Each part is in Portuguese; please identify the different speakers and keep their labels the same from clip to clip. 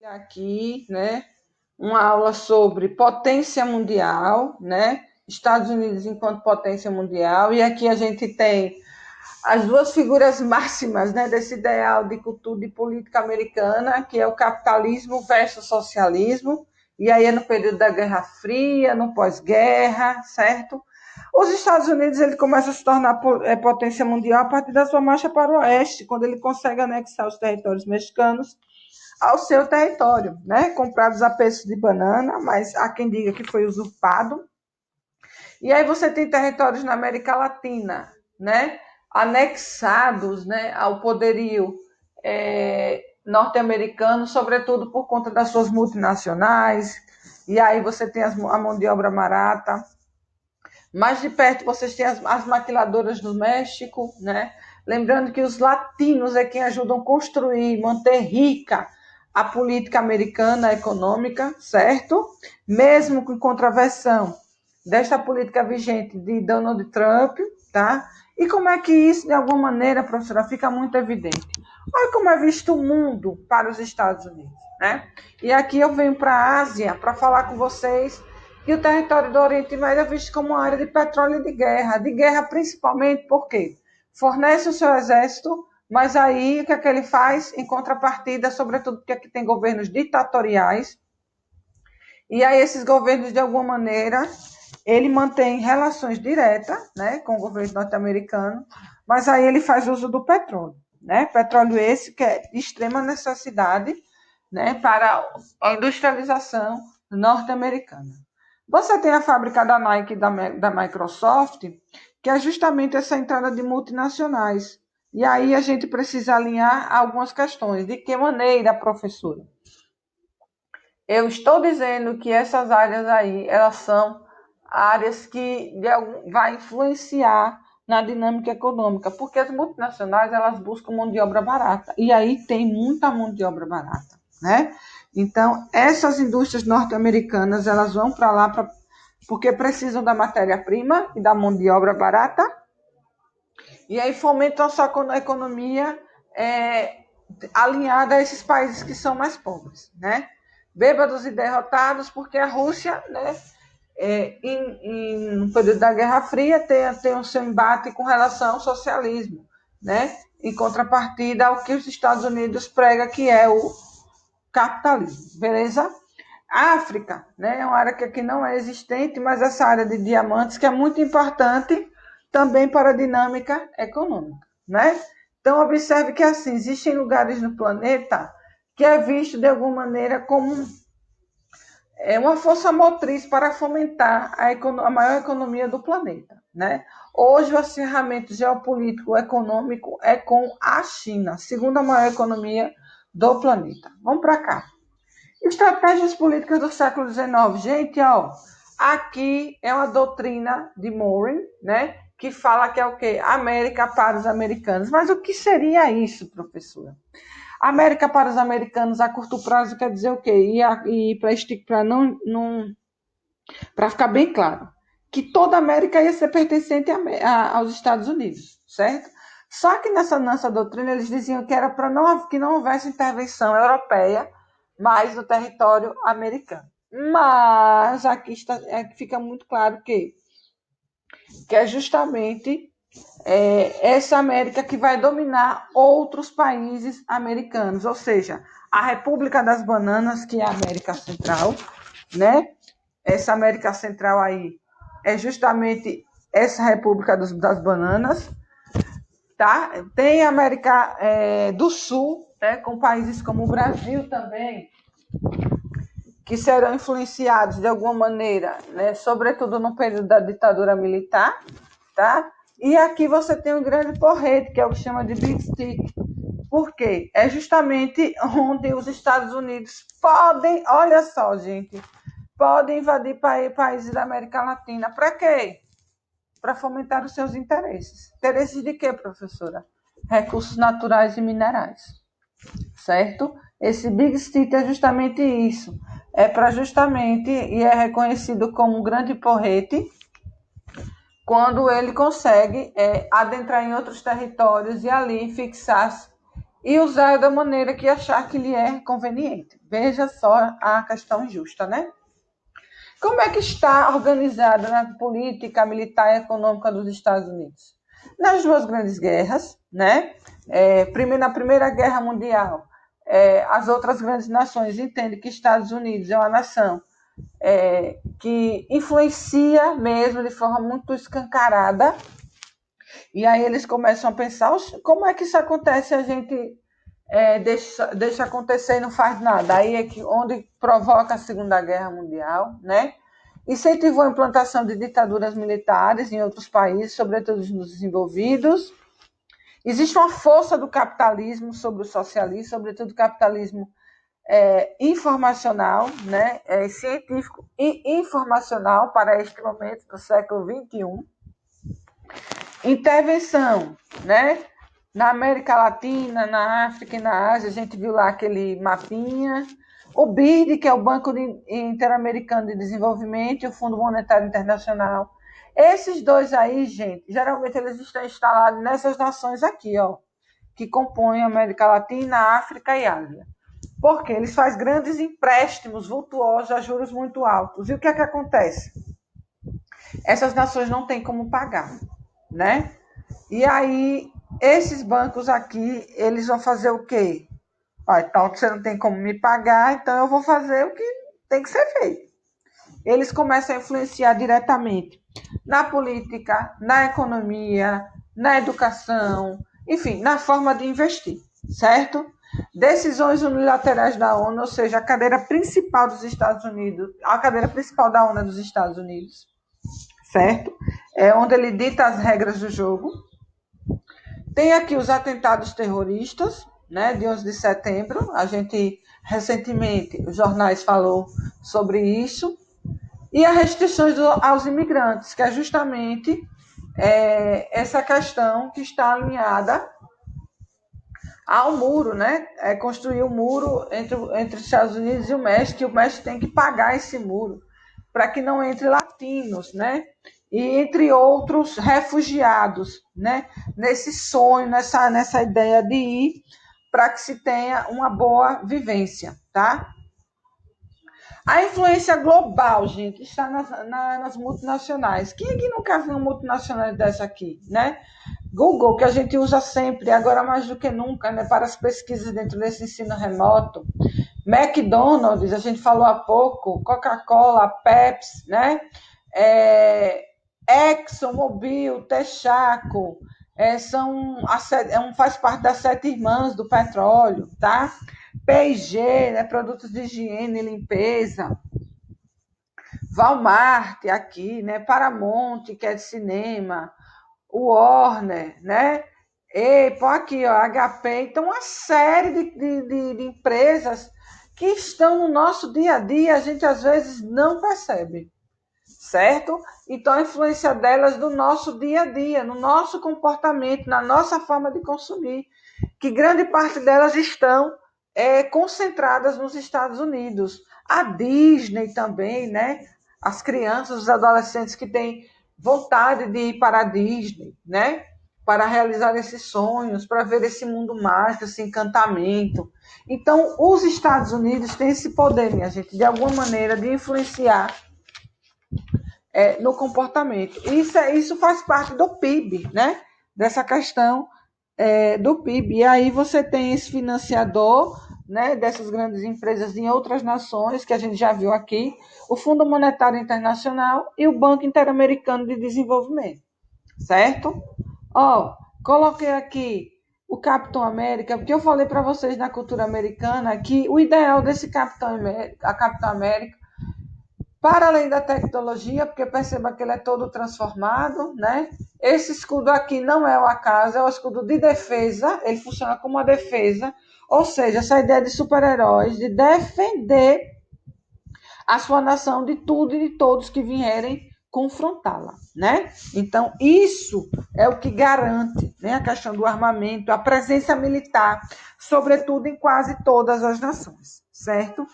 Speaker 1: Aqui, né, uma aula sobre potência mundial, né, Estados Unidos enquanto potência mundial, e aqui a gente tem as duas figuras máximas, né, desse ideal de cultura e política americana, que é o capitalismo versus socialismo, e aí é no período da Guerra Fria, no pós-guerra, certo? Os Estados Unidos ele começa a se tornar potência mundial a partir da sua marcha para o oeste, quando ele consegue anexar os territórios mexicanos ao seu território, né? Comprados a preço de banana, mas há quem diga que foi usurpado. E aí você tem territórios na América Latina, né? Anexados, né, ao poderio norte-americano, sobretudo por conta das suas multinacionais. E aí você tem a mão de obra barata. Mais de perto vocês têm as maquiladoras do México, né? Lembrando que os latinos é quem ajudam a construir, manter rica a política americana econômica, certo? Mesmo com contraversão desta política vigente de Donald Trump, tá? E como é que isso, de alguma maneira, professora, fica muito evidente? Olha como é visto o mundo para os Estados Unidos, né? E aqui eu venho para a Ásia para falar com vocês que o território do Oriente Médio é visto como uma área de petróleo e de guerra principalmente porque fornece o seu exército, mas aí o que é que ele faz em contrapartida, sobretudo porque aqui tem governos ditatoriais, e aí esses governos, de alguma maneira, ele mantém relações diretas, né, com o governo norte-americano, mas aí ele faz uso do petróleo, né? Petróleo esse que é de extrema necessidade, né, para a industrialização norte-americana. Você tem a fábrica da Nike e da Microsoft, que é justamente essa entrada de multinacionais. E aí a gente precisa alinhar algumas questões. De que maneira, professora? Eu estou dizendo que essas áreas aí, elas são áreas que vai influenciar na dinâmica econômica, porque as multinacionais, elas buscam mão de obra barata, e aí tem muita mão de obra barata, né? Então, essas indústrias norte-americanas, elas vão para lá porque precisam da matéria-prima e da mão de obra barata, e aí fomentam a sua economia alinhada a esses países que são mais pobres, né? Bêbados e derrotados, porque a Rússia, né, no período da Guerra Fria, tem o seu embate com relação ao socialismo, né? Em contrapartida ao que os Estados Unidos prega que é o capitalismo, beleza? A África, né, é uma área que aqui não é existente, mas essa área de diamantes que é muito importante também para a dinâmica econômica, né? Então, observe que, assim, existem lugares no planeta que é visto, de alguma maneira, como uma força motriz para fomentar a maior economia do planeta, né? Hoje, o acirramento geopolítico econômico é com a China, segunda maior economia do planeta. Vamos para cá. Estratégias políticas do século XIX. Gente, ó, aqui é uma doutrina de Morin, né? Que fala que é o quê? América para os americanos. Mas o que seria isso, professora? América para os americanos a curto prazo quer dizer o quê? E para ficar bem claro, que toda a América ia ser pertencente aos Estados Unidos, certo? Só que nessa doutrina eles diziam que era para que não houvesse intervenção europeia mais no território americano. Mas aqui fica muito claro que é justamente essa América que vai dominar outros países americanos, ou seja, a República das Bananas, que é a América Central, né? Essa América Central aí é justamente essa República das Bananas, tá? Tem a América do Sul, né? Com países como o Brasil também, que serão influenciados de alguma maneira, né? Sobretudo no período da ditadura militar, tá? E aqui você tem um grande porrete, que é o que chama de Big Stick. Por quê? É justamente onde os Estados Unidos podem, olha só, gente, podem invadir países da América Latina. Para quê? Para fomentar os seus interesses. Interesses de quê, professora? Recursos naturais e minerais, certo? Esse Big Stick é justamente isso. é para justamente, e é reconhecido como um grande porrete, quando ele consegue adentrar em outros territórios e ali fixar-se e usar da maneira que achar que lhe é conveniente. Veja só a questão justa, né? Como é que está organizada a política militar e econômica dos Estados Unidos? Nas duas grandes guerras, né? Na Primeira Guerra Mundial, as outras grandes nações entendem que Estados Unidos é uma nação que influencia mesmo de forma muito escancarada, e aí eles começam a pensar como é que isso acontece, a gente deixa acontecer e não faz nada. Aí é que onde provoca a Segunda Guerra Mundial, né? Incentivou a implantação de ditaduras militares em outros países, sobretudo nos desenvolvidos. Existe uma força do capitalismo sobre o socialismo, sobretudo o capitalismo informacional, né? Científico e informacional para este momento do século XXI. Intervenção, né? Na América Latina, na África e na Ásia, a gente viu lá aquele mapinha. O BID, que é o Banco Interamericano de Desenvolvimento, e o Fundo Monetário Internacional. Esses dois aí, gente, geralmente eles estão instalados nessas nações aqui, ó, que compõem a América Latina, África e Ásia. Porque eles fazem grandes empréstimos vultuosos a juros muito altos. E o que é que acontece? Essas nações não têm como pagar, né? E aí, esses bancos aqui, eles vão fazer o quê? Então, você não tem como me pagar, então eu vou fazer o que tem que ser feito. Eles começam a influenciar diretamente na política, na economia, na educação, enfim, na forma de investir, certo? Decisões unilaterais da ONU, ou seja, a cadeira principal dos Estados Unidos, a cadeira principal da ONU é dos Estados Unidos, certo? É onde ele dita as regras do jogo. Tem aqui os atentados terroristas, né, de 11 de setembro. A gente, recentemente, os jornais falou sobre isso. E as restrições aos imigrantes, que é justamente essa questão que está alinhada ao muro, né? Construir um muro entre os Estados Unidos e o México, e o México tem que pagar esse muro para que não entre latinos, né? E entre outros refugiados, né? Nesse sonho, nessa ideia de ir para que se tenha uma boa vivência, tá? A influência global, gente, está nas multinacionais. Quem é que nunca viu uma multinacional dessa aqui, né? Google, que a gente usa sempre, agora mais do que nunca, né, para as pesquisas dentro desse ensino remoto. McDonald's, a gente falou há pouco, Coca-Cola, Pepsi, né? ExxonMobil, Texaco, faz parte das 7 irmãs do petróleo, tá? P&G, né, produtos de higiene e limpeza. Walmart aqui, né, Paramount, que é de cinema, o Warner, né? Pô, aqui, ó, HP. Então, uma série de empresas que estão no nosso dia a dia, a gente às vezes não percebe, certo? Então, a influência delas no nosso dia a dia, no nosso comportamento, na nossa forma de consumir, que grande parte delas estão concentradas nos Estados Unidos. A Disney também, né? As crianças, os adolescentes que têm vontade de ir para a Disney, né? Para realizar esses sonhos, para ver esse mundo mágico, esse encantamento. Então, os Estados Unidos têm esse poder, minha gente, de alguma maneira, de influenciar no comportamento. Isso faz parte do PIB, né? Dessa questão do PIB. E aí você tem esse financiador, né, dessas grandes empresas em outras nações, que a gente já viu aqui, o Fundo Monetário Internacional e o Banco Interamericano de Desenvolvimento, certo? Coloquei aqui o Capitão América, porque eu falei para vocês na cultura americana que o ideal desse Capitão América, para além da tecnologia, porque perceba que ele é todo transformado, né? Esse escudo aqui não é o acaso, é o escudo de defesa, ele funciona como uma defesa, ou seja, essa ideia de super-heróis, de defender a sua nação de tudo e de todos que vierem confrontá-la, né? Então, isso é o que garante, né, a questão do armamento, a presença militar, sobretudo em quase todas as nações, certo?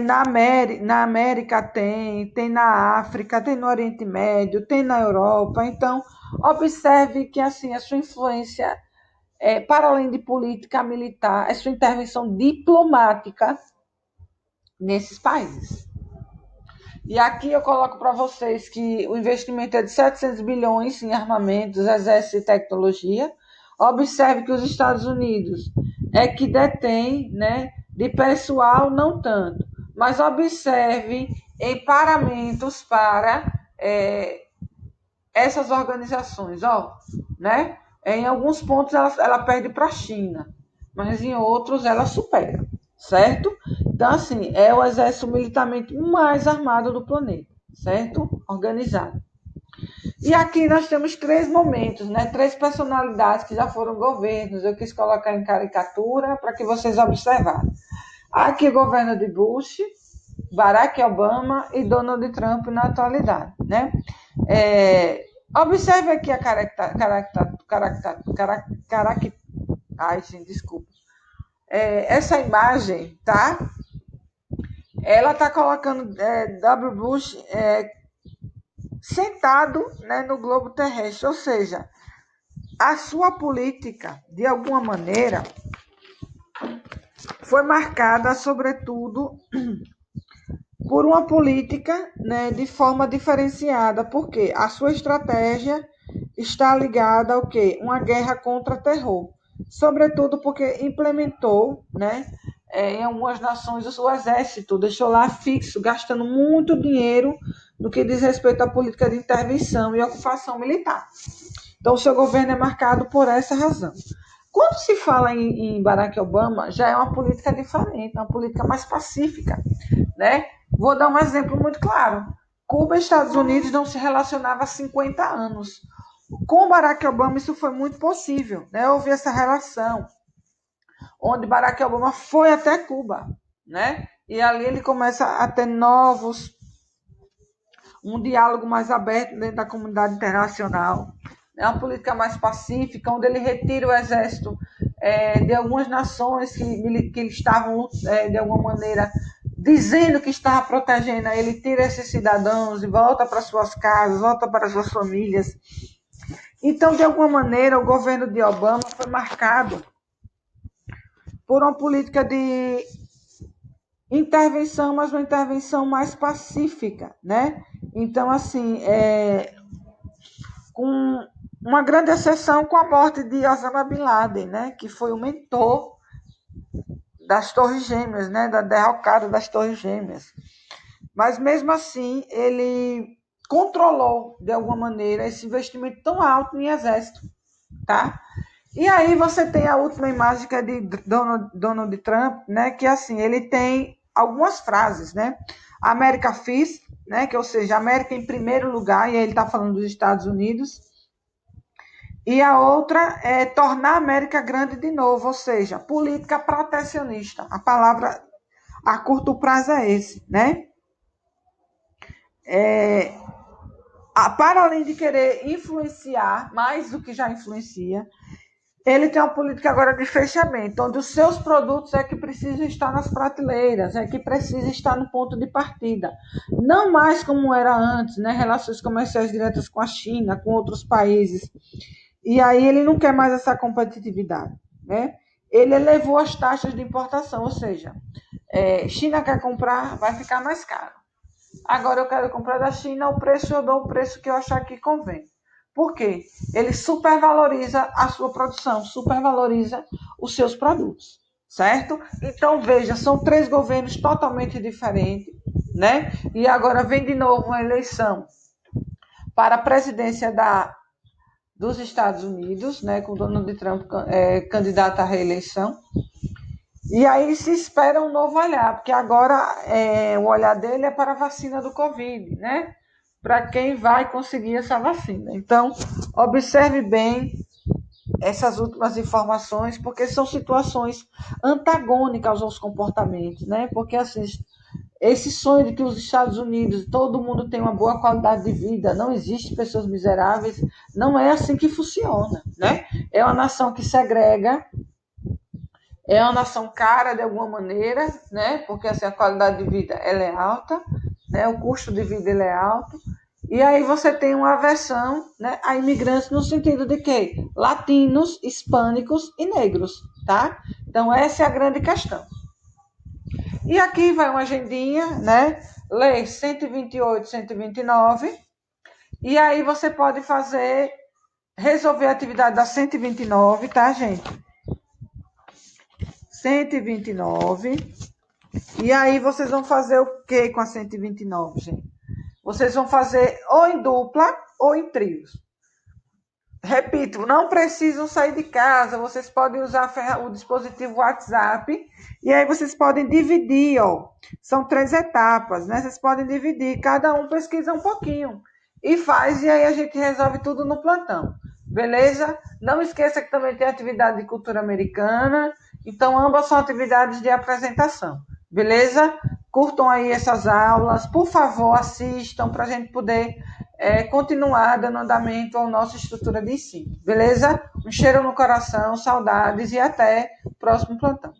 Speaker 1: Na América tem na África, tem no Oriente Médio, tem na Europa. Então, observe que assim a sua influência, para além de política militar, a sua intervenção diplomática nesses países. E aqui eu coloco para vocês que o investimento é de 700 bilhões em armamentos, exército e tecnologia. Observe que os Estados Unidos é que detém, né, de pessoal não tanto, mas observe em paramentos para essas organizações, ó, né? Em alguns pontos ela perde para a China, mas em outros ela supera, certo? Então, assim, é o exército militarmente mais armado do planeta, certo? Organizado. E aqui nós temos três momentos, né? Três personalidades que já foram governos. Eu quis colocar em caricatura para que vocês observarem. Aqui o governo de Bush, Barack Obama e Donald Trump na atualidade, né? Observe aqui a ai, gente, desculpa. Essa imagem, tá? Ela está colocando W. Bush sentado, né, no globo terrestre, ou seja, a sua política, de alguma maneira, foi marcada, sobretudo, por uma política, né, de forma diferenciada, porque a sua estratégia está ligada ao quê? Uma guerra contra o terror, sobretudo porque implementou, né, em algumas nações o exército, deixou lá fixo, gastando muito dinheiro no que diz respeito à política de intervenção e ocupação militar. Então, o seu governo é marcado por essa razão. Quando se fala em Barack Obama, já é uma política diferente, uma política mais pacífica, né? Vou dar um exemplo muito claro. Cuba e Estados Unidos não se relacionavam há 50 anos. Com Barack Obama isso foi muito possível, né? Houve essa relação, onde Barack Obama foi até Cuba, né? E ali ele começa a ter um diálogo mais aberto dentro da comunidade internacional. É uma política mais pacífica, onde ele retira o exército de algumas nações que estavam, de alguma maneira, dizendo que estava protegendo. Ele tira esses cidadãos e volta para suas casas, volta para suas famílias. Então, de alguma maneira, o governo de Obama foi marcado por uma política de intervenção, mas uma intervenção mais pacífica, né? Então, assim, com uma grande exceção com a morte de Osama Bin Laden, né? Que foi o mentor das Torres Gêmeas, né? Da derrocada das Torres Gêmeas. Mas, mesmo assim, ele controlou, de alguma maneira, esse investimento tão alto em exército, tá? E aí você tem a última imagem, que é de Donald Trump, né? Que, assim, ele tem algumas frases, né? América First, né? Que, ou seja, América em primeiro lugar, e aí ele está falando dos Estados Unidos. E a outra é tornar a América grande de novo, ou seja, política protecionista. A palavra a curto prazo é esse, né? Para além de querer influenciar mais do que já influencia, ele tem uma política agora de fechamento, onde os seus produtos é que precisam estar nas prateleiras, é que precisa estar no ponto de partida. Não mais como era antes, né? Relações comerciais diretas com a China, com outros países. E aí ele não quer mais essa competitividade, né? Ele elevou as taxas de importação, ou seja, China quer comprar, vai ficar mais caro. Agora eu quero comprar da China, o preço eu dou o preço que eu achar que convém. Por quê? Ele supervaloriza a sua produção, supervaloriza os seus produtos, certo? Então, veja, são três governos totalmente diferentes, né? E agora vem de novo uma eleição para a presidência dos Estados Unidos, né, com Donald Trump candidato à reeleição. E aí se espera um novo olhar, porque agora o olhar dele é para a vacina do Covid, né? Para quem vai conseguir essa vacina. Então, observe bem essas últimas informações, porque são situações antagônicas aos comportamentos, né? Porque assim, esse sonho de que os Estados Unidos, todo mundo tem uma boa qualidade de vida, não existe pessoas miseráveis, não é assim que funciona, né? É uma nação que segrega, É uma nação cara de alguma maneira, né? Porque assim, a qualidade de vida ela é alta, né? O custo de vida ele é alto. E aí você tem uma aversão, né, a imigrantes no sentido de que latinos, hispânicos e negros, tá? Então essa é a grande questão. E aqui vai uma agendinha, né? Lei 128, 129. E aí você pode resolver a atividade da 129, tá, gente? 129. E aí vocês vão fazer o que com a 129, gente? Vocês vão fazer ou em dupla ou em trios. Repito, não precisam sair de casa, vocês podem usar o dispositivo WhatsApp e aí vocês podem dividir, ó. São 3 etapas, né? Vocês podem dividir, cada um pesquisa um pouquinho e faz, e aí a gente resolve tudo no plantão, beleza? Não esqueça que também tem atividade de cultura americana, então ambas são atividades de apresentação, beleza? Curtam aí essas aulas, por favor, assistam para a gente poder continuar dando andamento à nossa estrutura de ensino. Beleza? Um cheiro no coração, saudades e até o próximo plantão.